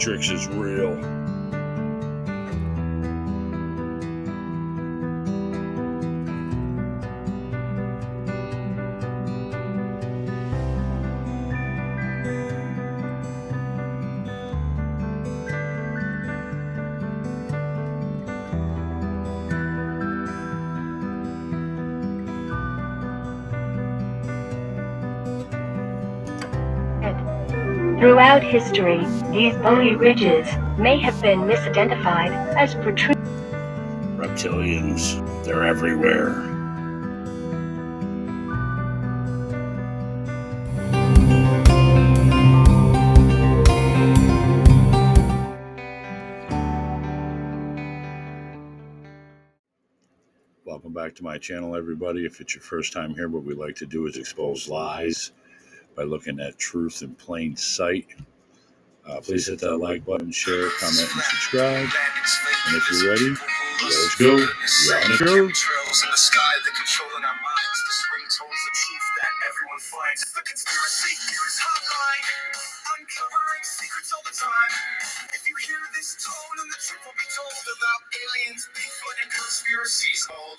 Matrix is real. Throughout history, these bony ridges may have been misidentified as protrusions. Reptilians, they're everywhere. Welcome back to my channel, everybody. If it's your first time here, what we like to do is expose lies by looking at truth in plain sight. Please hit that like button, share, comment, and subscribe. And if you're ready, let's go. You're on the road. Trails in the sky that controlling our minds. This ringtone's the truth that everyone finds. The conspiracy theorist hotline, uncovering secrets all the time. If you hear this tone, and the truth will be told about aliens, Bigfoot, and conspiracies. Old.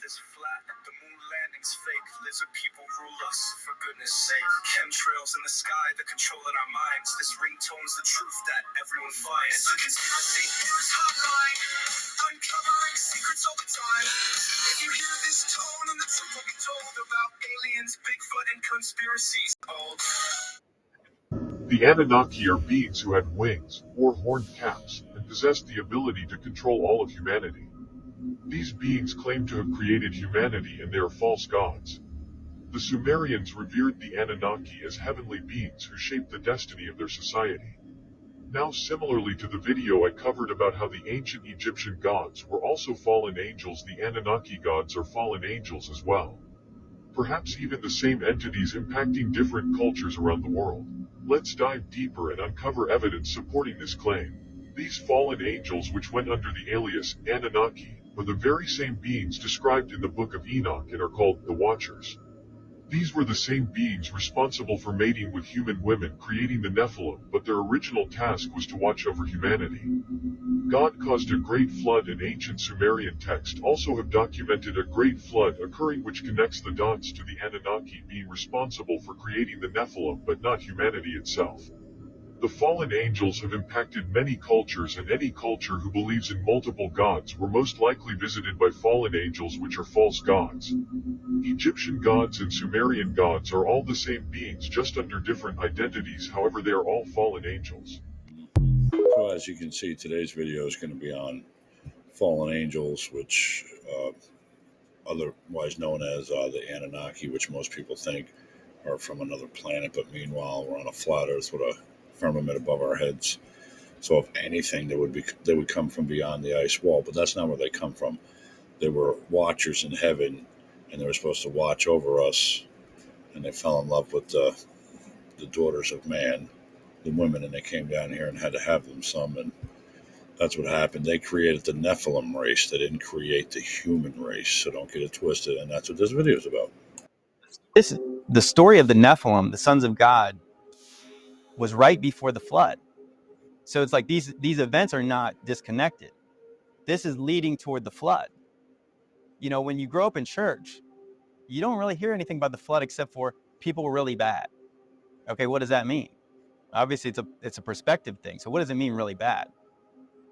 Is flat, the moon landing's fake. Lizard people rule us, for goodness sake. Chemtrails in the sky, they're controlling our minds. This ringtone's the truth that everyone finds. It's a conspiracy theorist hotline, uncovering secrets all the time. If you hear this tone, and the truth will be told about aliens, Bigfoot, and conspiracies. The Anunnaki are beings who had wings, wore horned caps, and possessed the ability to control all of humanity. These beings claim to have created humanity, and they are false gods. The Sumerians revered the Anunnaki as heavenly beings who shaped the destiny of their society. Now, similarly to the video I covered about how the ancient Egyptian gods were also fallen angels, the Anunnaki gods are fallen angels as well. Perhaps even the same entities impacting different cultures around the world. Let's dive deeper and uncover evidence supporting this claim. These fallen angels, which went under the alias Anunnaki, are the very same beings described in the Book of Enoch and are called the Watchers. These were the same beings responsible for mating with human women, creating the Nephilim, but their original task was to watch over humanity. God caused a great flood, and ancient Sumerian texts also have documented a great flood occurring, which connects the dots to the Anunnaki being responsible for creating the Nephilim but not humanity itself. The fallen angels have impacted many cultures, and any culture who believes in multiple gods were most likely visited by fallen angels, which are false gods. Egyptian gods and Sumerian gods are all the same beings, just under different identities. However, they are all fallen angels. So as you can see, today's video is going to be on fallen angels, which otherwise known as the Anunnaki, which most people think are from another planet, but meanwhile we're on a flat Earth with a firmament above our heads. So if anything, they would come from beyond the ice wall, but that's not where they come from. They were watchers in heaven, and they were supposed to watch over us, and they fell in love with the daughters of man, the women, and they came down here and had to have them some, and that's what happened. They created the Nephilim race. They didn't create the human race, so don't get it twisted, and that's what this video is about. The story of the Nephilim, the sons of God, was right before the flood. So it's like these events are not disconnected. This is leading toward the flood. You know, when you grow up in church, you don't really hear anything about the flood except for people were really bad. Okay, what does that mean? Obviously, it's a perspective thing. So what does it mean really bad?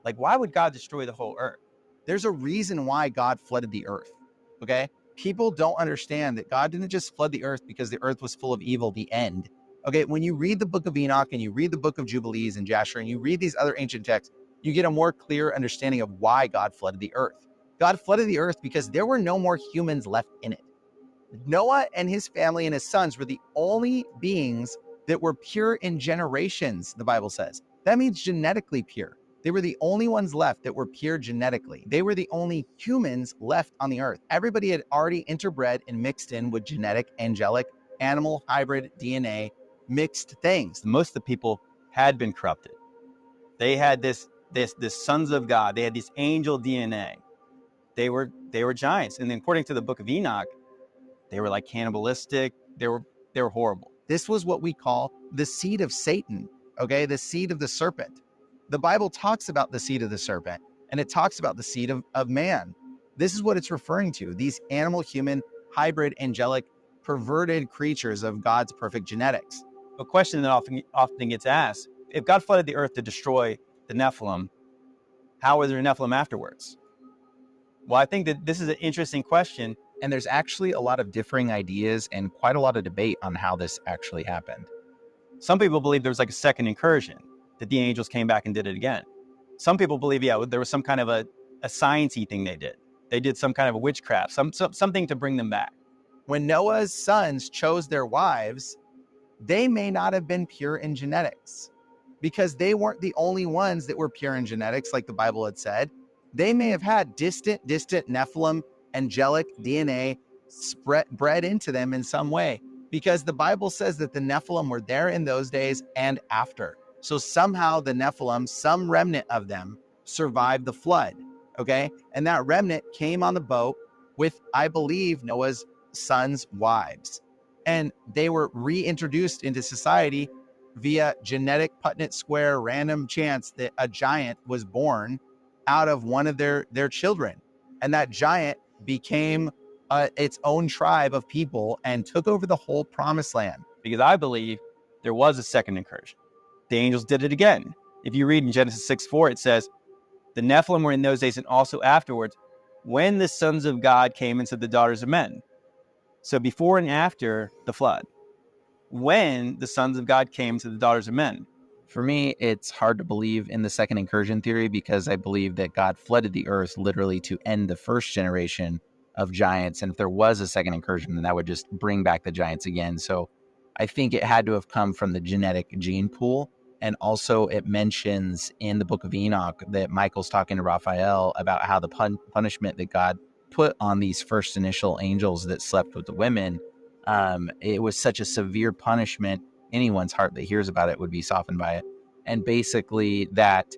Like, why would God destroy the whole earth? There's a reason why God flooded the earth, okay? People don't understand that God didn't just flood the earth because the earth was full of evil, the end. Okay, when you read the book of Enoch and you read the book of Jubilees and Jasher and you read these other ancient texts, you get a more clear understanding of why God flooded the earth. God flooded the earth because there were no more humans left in it. Noah and his family and his sons were the only beings that were pure in generations, the Bible says. That means genetically pure. They were the only ones left that were pure genetically. They were the only humans left on the earth. Everybody had already interbred and mixed in with genetic, angelic, animal, hybrid, DNA, mixed things. Most of the people had been corrupted. They had this sons of God. They had this angel DNA. They were They were giants. And then according to the book of Enoch, they were like cannibalistic. They were horrible. This was what we call the seed of Satan, okay? The seed of the serpent. The Bible talks about the seed of the serpent, and it talks about the seed of man. This is what it's referring to, these animal, human, hybrid, angelic, perverted creatures of God's perfect genetics. A question that often gets asked, if God flooded the earth to destroy the Nephilim, how was there a Nephilim afterwards? Well, I think that this is an interesting question. And there's actually a lot of differing ideas and quite a lot of debate on how this actually happened. Some people believe there was like a second incursion, that the angels came back and did it again. Some people believe, yeah, there was some kind of a science-y thing they did. They did some kind of a witchcraft, something to bring them back. When Noah's sons chose their wives, they may not have been pure in genetics because they weren't the only ones that were pure in genetics, like the Bible had said. They may have had distant Nephilim, angelic DNA bred into them in some way, because the Bible says that the Nephilim were there in those days and after. So somehow the Nephilim, some remnant of them, survived the flood, okay? And that remnant came on the boat with, I believe, Noah's sons' wives. And they were reintroduced into society via genetic Punnett square random chance that a giant was born out of one of their children. And that giant became its own tribe of people and took over the whole promised land. Because I believe there was a second incursion. The angels did it again. If you read in Genesis 6:4, it says, the Nephilim were in those days and also afterwards when the sons of God came into the daughters of men. So before and after the flood, when the sons of God came to the daughters of men. For me, it's hard to believe in the second incursion theory because I believe that God flooded the earth literally to end the first generation of giants. And if there was a second incursion, then that would just bring back the giants again. So I think it had to have come from the genetic gene pool. And also it mentions in the book of Enoch that Michael's talking to Raphael about how the punishment that God put on these first initial angels that slept with the women, it was such a severe punishment, anyone's heart that hears about it would be softened by it. And basically that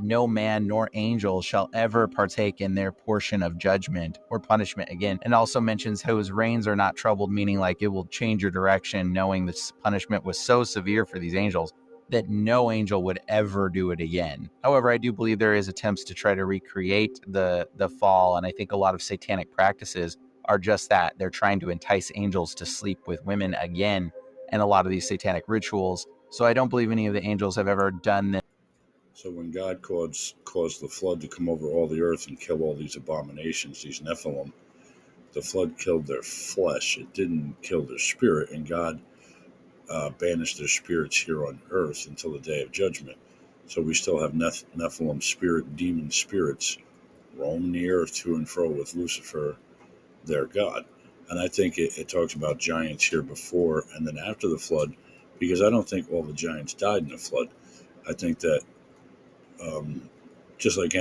no man nor angel shall ever partake in their portion of judgment or punishment again. And also mentions whose reins are not troubled, meaning like it will change your direction, knowing this punishment was so severe for these angels that no angel would ever do it again. However, I do believe there is attempts to try to recreate the fall, and I think a lot of satanic practices are just that. They're trying to entice angels to sleep with women again, and a lot of these satanic rituals. So I don't believe any of the angels have ever done this. So when God caused the flood to come over all the earth and kill all these abominations, these Nephilim, the flood killed their flesh. It didn't kill their spirit, and God banished their spirits here on earth until the day of judgment. So we still have Nephilim demon spirits roaming the earth to and fro with Lucifer, their god. And I think it talks about giants here before and then after the flood, because I don't think all the giants died in the flood. I think that just like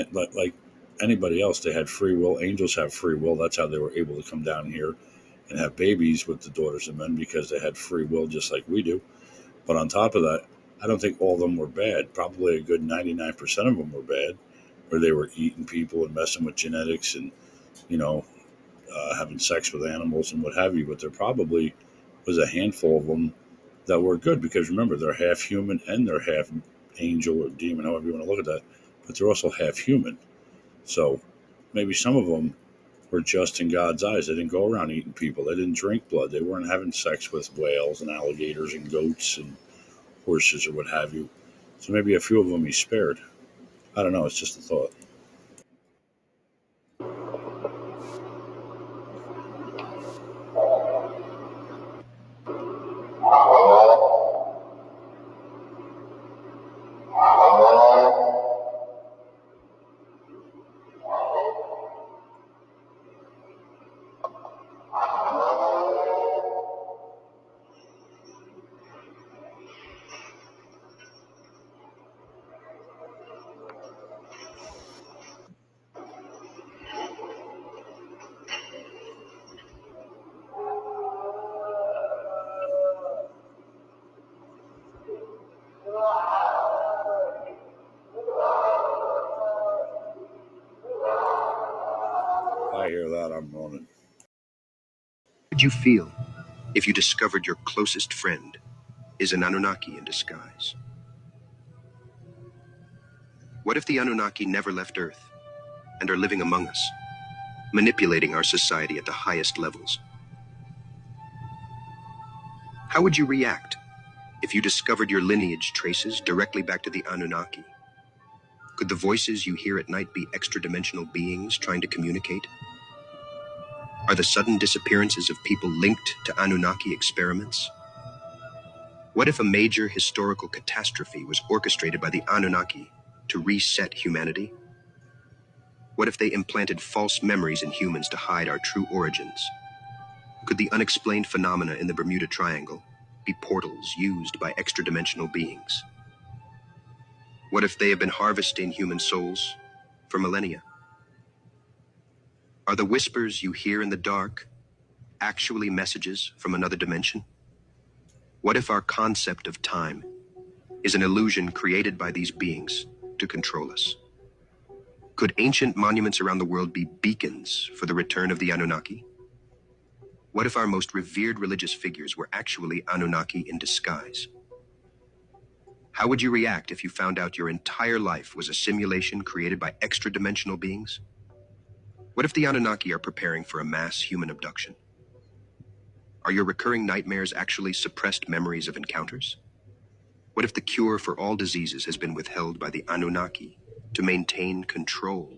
anybody else, they had free will. Angels have free will. That's how they were able to come down here and have babies with the daughters of men, because they had free will just like we do. But on top of that, I don't think all of them were bad. Probably a good 99% of them were bad, where they were eating people and messing with genetics and, you know, having sex with animals and what have you. But there probably was a handful of them that were good, because remember, they're half human and they're half angel or demon, however you want to look at that. But they're also half human. So maybe some of them were just in God's eyes. They didn't go around eating people. They didn't drink blood. They weren't having sex with whales and alligators and goats and horses or what have you. So maybe a few of them he spared. I don't know. It's just a thought. that, I'm running. How would you feel if you discovered your closest friend is an Anunnaki in disguise? What if the Anunnaki never left Earth and are living among us, manipulating our society at the highest levels? How would you react if you discovered your lineage traces directly back to the Anunnaki? Could the voices you hear at night be extra-dimensional beings trying to communicate? Are the sudden disappearances of people linked to Anunnaki experiments? What if a major historical catastrophe was orchestrated by the Anunnaki to reset humanity? What if they implanted false memories in humans to hide our true origins? Could the unexplained phenomena in the Bermuda Triangle be portals used by extra-dimensional beings? What if they have been harvesting human souls for millennia? Are the whispers you hear in the dark actually messages from another dimension? What if our concept of time is an illusion created by these beings to control us? Could ancient monuments around the world be beacons for the return of the Anunnaki? What if our most revered religious figures were actually Anunnaki in disguise? How would you react if you found out your entire life was a simulation created by extra-dimensional beings? What if the Anunnaki are preparing for a mass human abduction? Are your recurring nightmares actually suppressed memories of encounters? What if the cure for all diseases has been withheld by the Anunnaki to maintain control?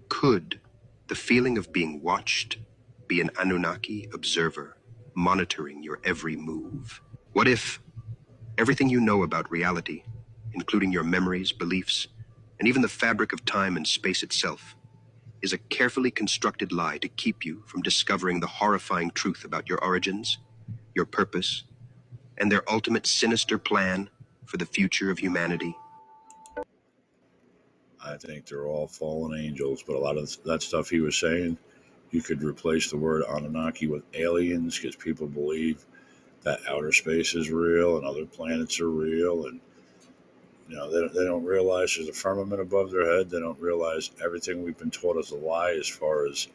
Could the feeling of being watched be an Anunnaki observer monitoring your every move? What if everything you know about reality, including your memories, beliefs, and even the fabric of time and space itself, is a carefully constructed lie to keep you from discovering the horrifying truth about your origins, your purpose, and their ultimate sinister plan for the future of humanity? I think they're all fallen angels, but a lot of that stuff he was saying, you could replace the word Anunnaki with aliens because people believe that outer space is real and other planets are real, and they don't realize there's a firmament above their head. They don't realize everything we've been taught is a lie as far as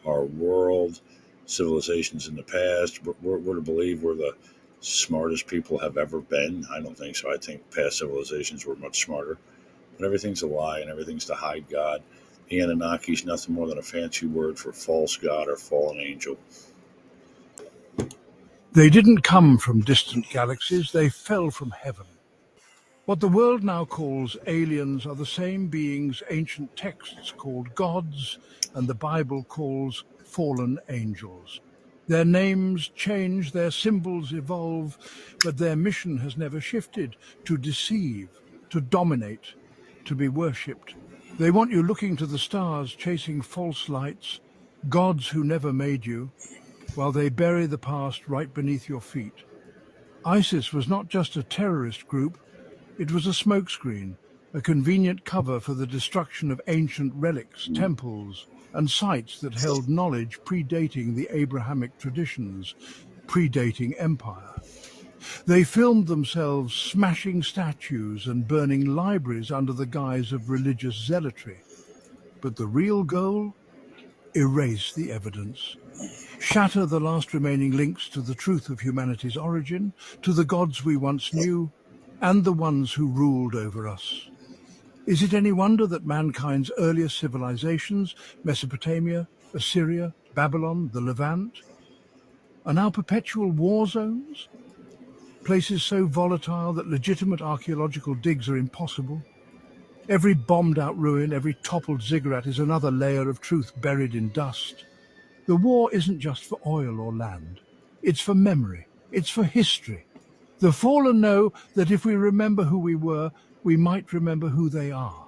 our world, civilizations in the past. We're to believe we're the smartest people have ever been. I don't think so. I think past civilizations were much smarter. But everything's a lie and everything's to hide God. The Anunnaki's nothing more than a fancy word for false god or fallen angel. They didn't come from distant galaxies, they fell from heaven. What the world now calls aliens are the same beings ancient texts called gods and the Bible calls fallen angels. Their names change, their symbols evolve, but their mission has never shifted: to deceive, to dominate, to be worshipped. They want you looking to the stars, chasing false lights, gods who never made you, while they bury the past right beneath your feet. ISIS was not just a terrorist group, it was a smokescreen, a convenient cover for the destruction of ancient relics, temples, and sites that held knowledge predating the Abrahamic traditions, predating empire. They filmed themselves smashing statues and burning libraries under the guise of religious zealotry. But the real goal? Erase the evidence. Shatter the last remaining links to the truth of humanity's origin, to the gods we once knew, and the ones who ruled over us. Is it any wonder that mankind's earliest civilizations, Mesopotamia, Assyria, Babylon, the Levant, are now perpetual war zones? Places so volatile that legitimate archaeological digs are impossible. Every bombed-out ruin, every toppled ziggurat is another layer of truth buried in dust. The war isn't just for oil or land. It's for memory. It's for history. The fallen know that if we remember who we were, we might remember who they are.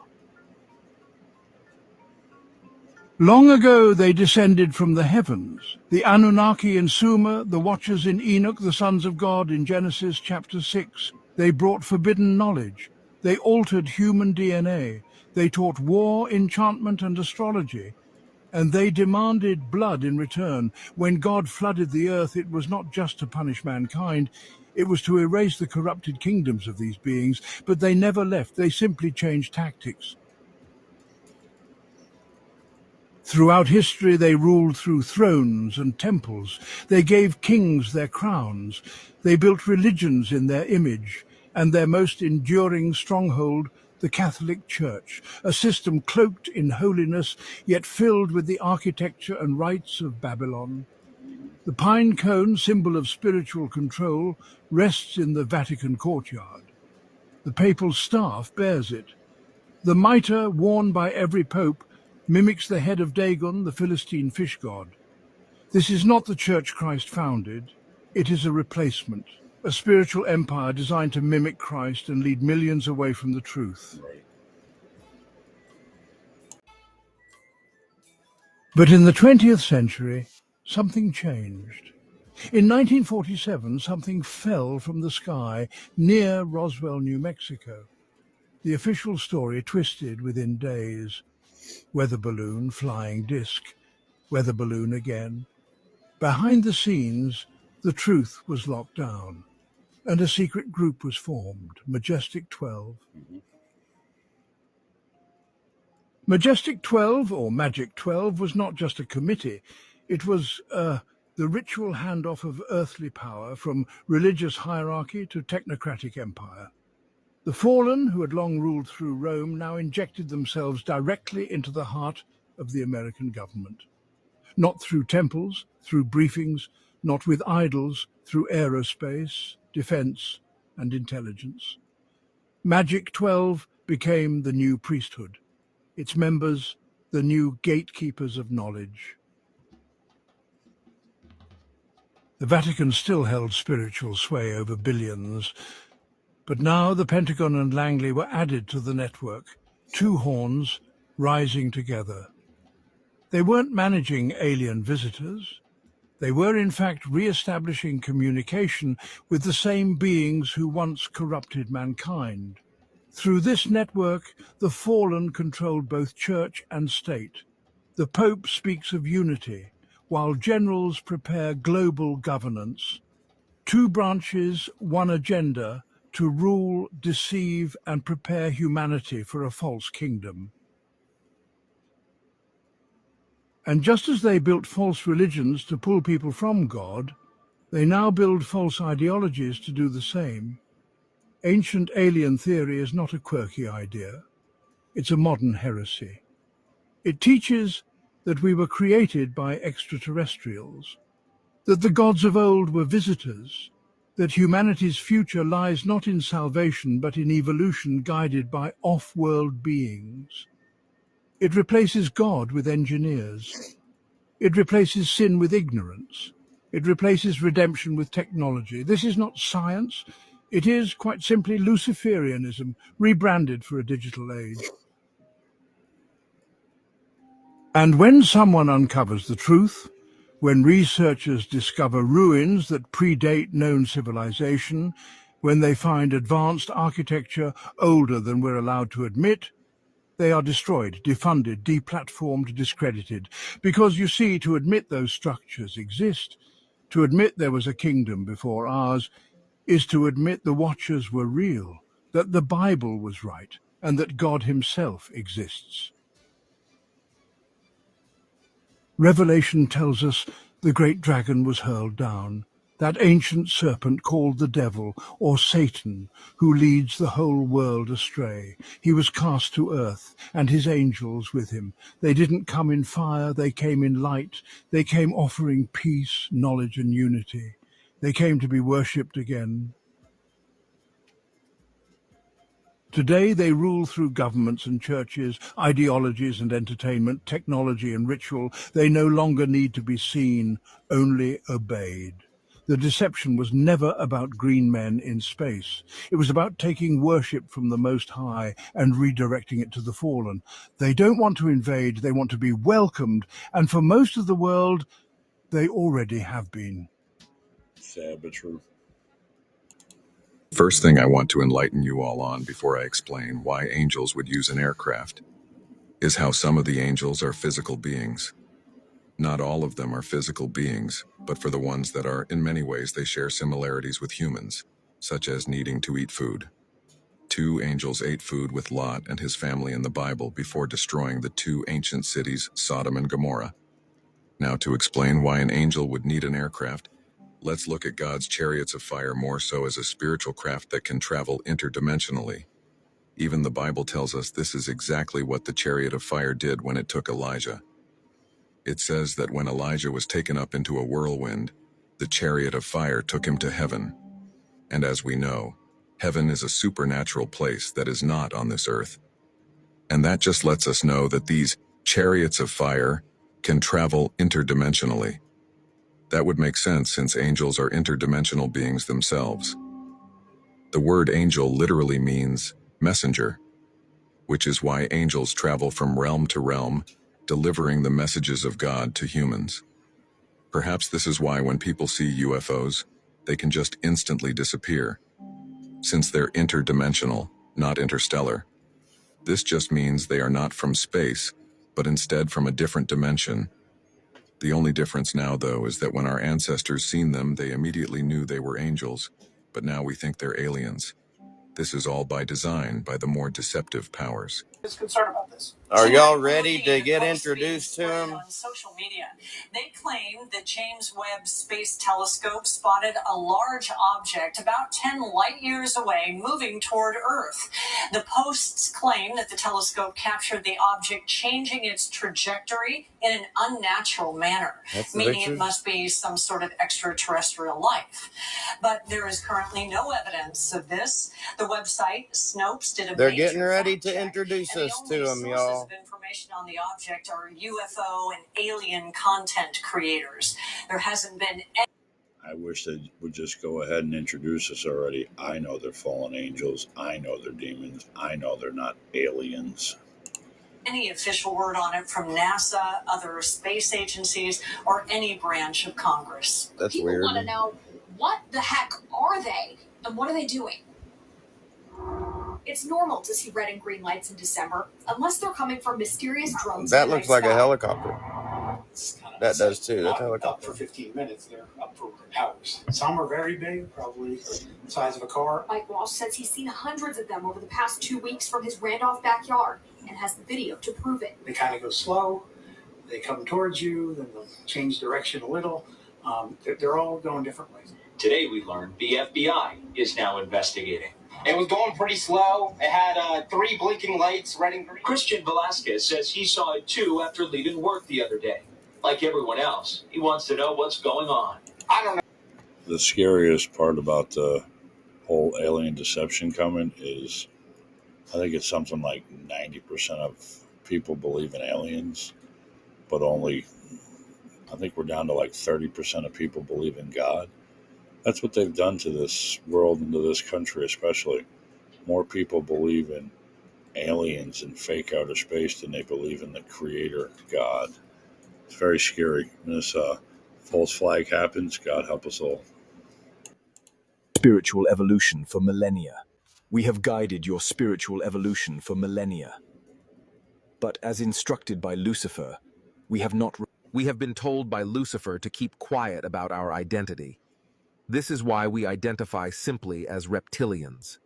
Long ago they descended from the heavens. The Anunnaki in Sumer, the Watchers in Enoch, the sons of God in Genesis chapter 6. They brought forbidden knowledge. They altered human DNA. They taught war, enchantment, and astrology. And they demanded blood in return. When God flooded the earth, it was not just to punish mankind, it was to erase the corrupted kingdoms of these beings. But they never left, they simply changed tactics. Throughout history, they ruled through thrones and temples. They gave kings their crowns. They built religions in their image, and their most enduring stronghold, the Catholic Church, a system cloaked in holiness, yet filled with the architecture and rites of Babylon. The pine cone, symbol of spiritual control, rests in the Vatican courtyard. The papal staff bears it. The mitre worn by every pope mimics the head of Dagon, the Philistine fish god. This is not the church Christ founded. It is a replacement, a spiritual empire designed to mimic Christ and lead millions away from the truth. Right. But in the 20th century, something changed. In 1947, something fell from the sky near Roswell, New Mexico. The official story twisted within days. Weather balloon, flying disc, weather balloon again. Behind the scenes, the truth was locked down, and a secret group was formed, Majestic 12. Majestic 12, or Magic 12, was not just a committee. It was the ritual handoff of earthly power from religious hierarchy to technocratic empire. The fallen, who had long ruled through Rome, now injected themselves directly into the heart of the American government. Not through temples, through briefings, not with idols, through aerospace, defense, and intelligence. Magic 12 became the new priesthood. Its members, the new gatekeepers of knowledge. The Vatican still held spiritual sway over billions, but now the Pentagon and Langley were added to the network, two horns rising together. They weren't managing alien visitors. They were in fact re-establishing communication with the same beings who once corrupted mankind. Through this network, the fallen controlled both church and state. The Pope speaks of unity, while generals prepare global governance. Two branches, one agenda, to rule, deceive, and prepare humanity for a false kingdom. And just as they built false religions to pull people from God, they now build false ideologies to do the same. Ancient alien theory is not a quirky idea. It's a modern heresy. It teaches that we were created by extraterrestrials, that the gods of old were visitors, that humanity's future lies not in salvation but in evolution guided by off-world beings. It replaces God with engineers. It replaces sin with ignorance. It replaces redemption with technology. This is not science. It is, quite simply, Luciferianism, rebranded for a digital age. And when someone uncovers the truth, when researchers discover ruins that predate known civilization, when they find advanced architecture older than we're allowed to admit, they are destroyed, defunded, deplatformed, discredited. Because, you see, to admit those structures exist, to admit there was a kingdom before ours, is to admit the Watchers were real, that the Bible was right, and that God himself exists. Revelation tells us the great dragon was hurled down, that ancient serpent called the devil, or Satan, who leads the whole world astray. He was cast to earth, and his angels with him. They didn't come in fire, they came in light. They came offering peace, knowledge, and unity. They came to be worshipped again. Today they rule through governments and churches, ideologies and entertainment, technology and ritual. They no longer need to be seen, only obeyed. The deception was never about green men in space. It was about taking worship from the Most High and redirecting it to the fallen. They don't want to invade, they want to be welcomed, and for most of the world, they already have been. Sad but true. First thing I want to enlighten you all on before I explain why angels would use an aircraft is how some of the angels are physical beings. Not all of them are physical beings, but for the ones that are, in many ways, they share similarities with humans, such as needing to eat food. 2 angels ate food with Lot and his family in the Bible before destroying the 2 ancient cities, Sodom and Gomorrah. Now, to explain why an angel would need an aircraft, let's look at God's chariots of fire more so as a spiritual craft that can travel interdimensionally. Even the Bible tells us this is exactly what the chariot of fire did when it took Elijah. It says that when Elijah was taken up into a whirlwind, the chariot of fire took him to heaven. And as we know, heaven is a supernatural place that is not on this earth. And that just lets us know that these chariots of fire can travel interdimensionally. That would make sense since angels are interdimensional beings themselves. The word angel literally means messenger, which is why angels travel from realm to realm, delivering the messages of God to humans. Perhaps this is why when people see UFOs, they can just instantly disappear, since they're interdimensional, not interstellar. This just means they are not from space, but instead from a different dimension. The only difference now, though, is that when our ancestors seen them, they immediately knew they were angels, but now we think they're aliens. This is all by design by the more deceptive powers. Is concerned about this. Are y'all ready to get introduced to him? On social media, they claim that James Webb Space Telescope spotted a large object about 10 light years away moving toward Earth. The posts claim that the telescope captured the object changing its trajectory in an unnatural manner, meaning it must be some sort of extraterrestrial life. But there is currently no evidence of this. The website Snopes did a They're getting ready to introduce us to him, y'all. Of information on the object are UFO and alien content creators. There hasn't been any. I wish they would just go ahead and introduce us already. I know they're fallen angels. I know they're demons. I know they're not aliens. Any official word on it from NASA, other space agencies, or any branch of Congress. That's People weird. want to know, what the heck are they, and what are they doing? It's normal to see red and green lights in December, unless they're coming from mysterious drones. That looks like a helicopter. That does too. That's a Up helicopter. for 15 minutes, they're up for hours. Some are very big, probably the size of a car. Mike Walsh says he's seen hundreds of them over the past 2 weeks from his Randolph backyard and has the video to prove it. They kind of go slow, they come towards you, then they'll change direction a little. They're all going different ways. Today we learned the FBI is now investigating. It was going pretty slow. It had 3 blinking lights, red and green. Christian Velasquez says he saw it too after leaving work the other day. Like everyone else, he wants to know what's going on. I don't know. The scariest part about the whole alien deception coming is I think it's something like 90% of people believe in aliens, but only, I think we're down to like 30% of people believe in God. That's what they've done to this world and to this country especially. More people believe in aliens and fake outer space than they believe in the creator, God. It's very scary. When this false flag happens, God help us all. Spiritual evolution for millennia. We have guided your spiritual evolution for millennia. But as instructed by Lucifer, we have been told by Lucifer to keep quiet about our identity. This is why we identify simply as reptilians.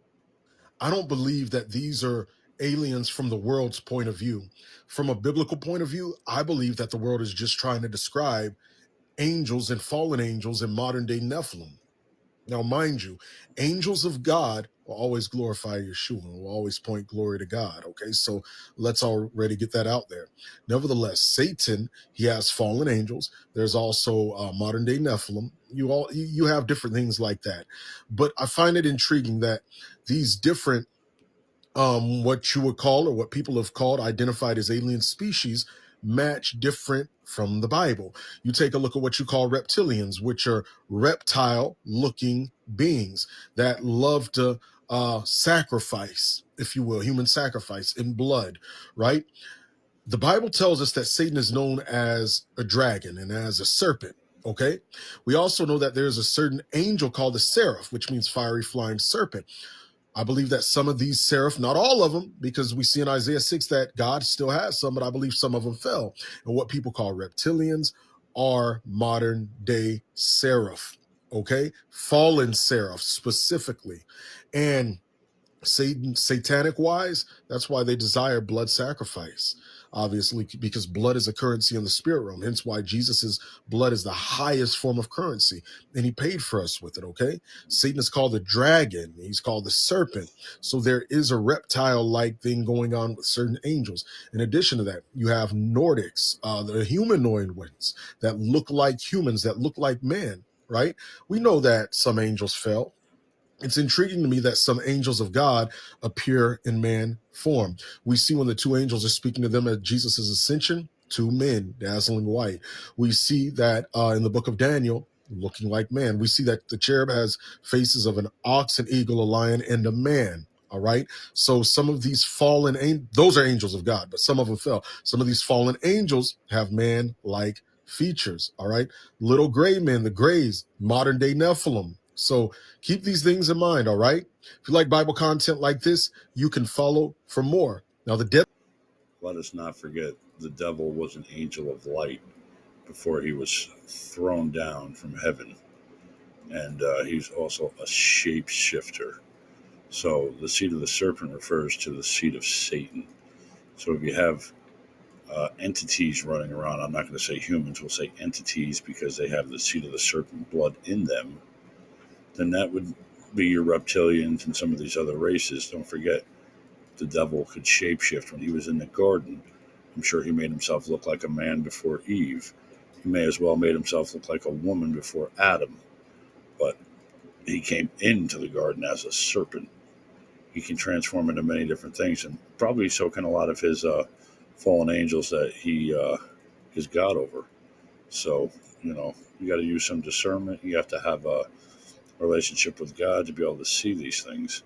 I don't believe that these are aliens from the world's point of view. From a biblical point of view, I believe that the world is just trying to describe angels and fallen angels in modern day Nephilim. Now, mind you, angels of God will always glorify Yeshua, will always point glory to God. Okay, so let's already get that out there. Nevertheless, Satan, he has fallen angels. There's also modern day Nephilim. You have different things like that. But I find it intriguing that these different what you would call, or what people have called, identified as alien species, match different from the Bible. You take a look at what you call reptilians, which are reptile-looking beings that love to sacrifice, if you will, human sacrifice in blood, right? The Bible tells us that Satan is known as a dragon and as a serpent. Okay. We also know that there's a certain angel called the seraph, which means fiery flying serpent. I believe that some of these seraph, not all of them, because we see in Isaiah 6 that God still has some, but I believe some of them fell. And what people call reptilians are modern day seraph, okay? Fallen seraph specifically. And Satanic wise, that's why they desire blood sacrifice, obviously, because blood is a currency in the spirit realm. Hence why Jesus's blood is the highest form of currency, and he paid for us with it. Okay, Satan is called the dragon, he's called the serpent. So there is a reptile-like thing going on with certain angels. In addition to that, you have Nordics, the humanoid ones that look like humans, that look like men, right? We know that some angels fell. It's intriguing to me that some angels of God appear in man form. We see when the two angels are speaking to them at Jesus' ascension, two men, dazzling white. We see that in the book of Daniel, looking like man. We see that the cherub has faces of an ox, an eagle, a lion, and a man. All right. So some of these those are angels of God, but some of them fell. Some of these fallen angels have man-like features. All right. Little gray men, the grays, modern day Nephilim. So keep these things in mind, all right? If you like Bible content like this, you can follow for more. Now, the devil. Let us not forget the devil was an angel of light before he was thrown down from heaven. And he's also a shapeshifter. So the seed of the serpent refers to the seed of Satan. So if you have entities running around, I'm not going to say humans, we'll say entities because they have the seed of the serpent blood in them, then that would be your reptilians and some of these other races. Don't forget, the devil could shapeshift. When he was in the garden, I'm sure he made himself look like a man before Eve. He may as well made himself look like a woman before Adam. But he came into the garden as a serpent. He can transform into many different things, and probably so can a lot of his fallen angels that he is God over. So, you got to use some discernment. You have to have a relationship with God to be able to see these things.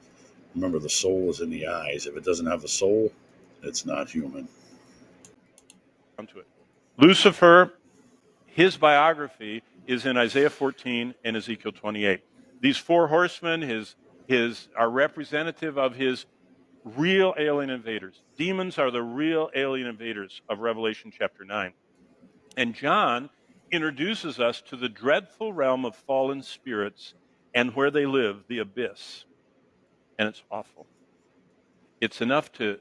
Remember, the soul is in the eyes. If it doesn't have a soul, it's not human. Come to it. Lucifer, his biography is in Isaiah 14 and Ezekiel 28. These four horsemen are representative of his real alien invaders. Demons are the real alien invaders of Revelation chapter 9. And John introduces us to the dreadful realm of fallen spirits and where they live, the abyss. And it's awful. It's enough to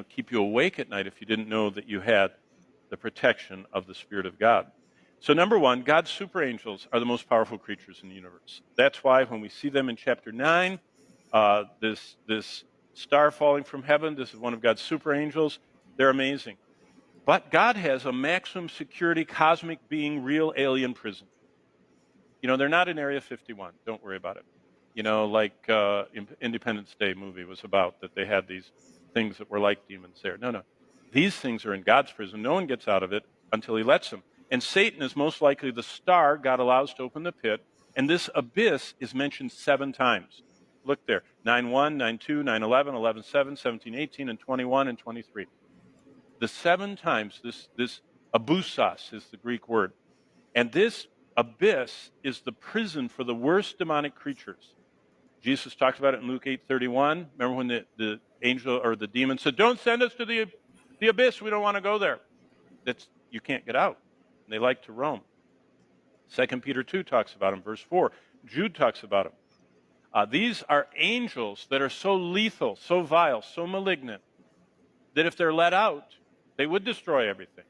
keep you awake at night if you didn't know that you had the protection of the Spirit of God. So number one, God's super angels are the most powerful creatures in the universe. That's why when we see them in chapter 9, this star falling from heaven, this is one of God's super angels, they're amazing. But God has a maximum security cosmic being real alien prison. They're not in Area 51. Don't worry about it. Like Independence Day movie was about, that they had these things that were like demons there. No. These things are in God's prison. No one gets out of it until he lets them. And Satan is most likely the star God allows to open the pit. And this abyss is mentioned 7 times. Look there. 9:1, 9:2, 9:11, 11:7, 17:18, and 21 and 23. The 7 times, this abussos is the Greek word. And this abyss is the prison for the worst demonic creatures. Jesus talked about it in Luke 8:31. Remember when the angel or the demon said, "Don't send us to the abyss. We don't want to go there." You can't get out. And they like to roam. 2 Peter 2 talks about them, verse 4. Jude talks about them. These are angels that are so lethal, so vile, so malignant, that if they're let out, they would destroy everything.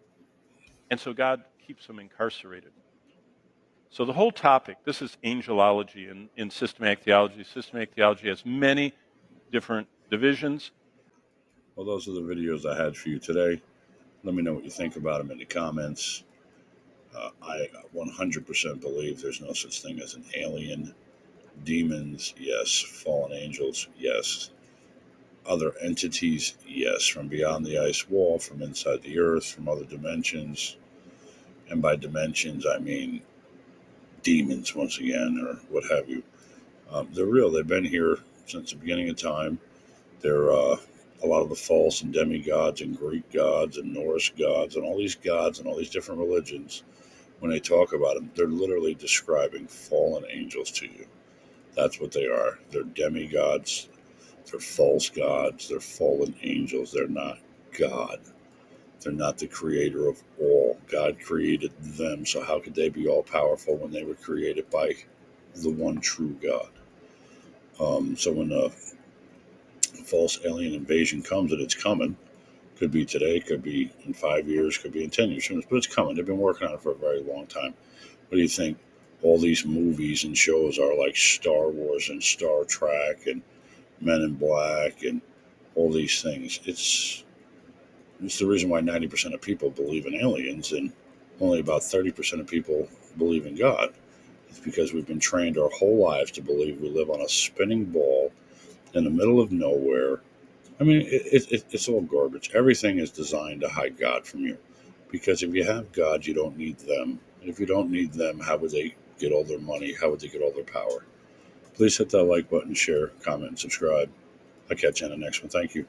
And so God keeps them incarcerated. So the whole topic, this is angelology in systematic theology. Systematic theology has many different divisions. Well, those are the videos I had for you today. Let me know what you think about them in the comments. I 100% believe there's no such thing as an alien. Demons, yes. Fallen angels, yes. Other entities, yes. From beyond the ice wall, from inside the earth, from other dimensions. And by dimensions, I mean demons, once again, or what have you. They're real. They've been here since the beginning of time. They're a lot of the false and demigods and Greek gods and Norse gods and all these gods and all these different religions. When they talk about them, they're literally describing fallen angels to you. That's what they are. They're demigods. They're false gods. They're fallen angels. They're not God. They're not the creator of all. God created them, so how could they be all powerful when they were created by the one true God? So when false alien invasion comes, and it's coming. Could be today, could be in 5 years, could be in 10 years, but it's coming. They've been working on it for a very long time. What do you think? All these movies and shows are like Star Wars and Star Trek and Men in Black and all these things. It's the reason why 90% of people believe in aliens and only about 30% of people believe in God. It's because we've been trained our whole lives to believe we live on a spinning ball in the middle of nowhere. I mean, it's all garbage. Everything is designed to hide God from you. Because if you have God, you don't need them. And if you don't need them, how would they get all their money? How would they get all their power? Please hit that like button, share, comment, and subscribe. I'll catch you on the next one. Thank you.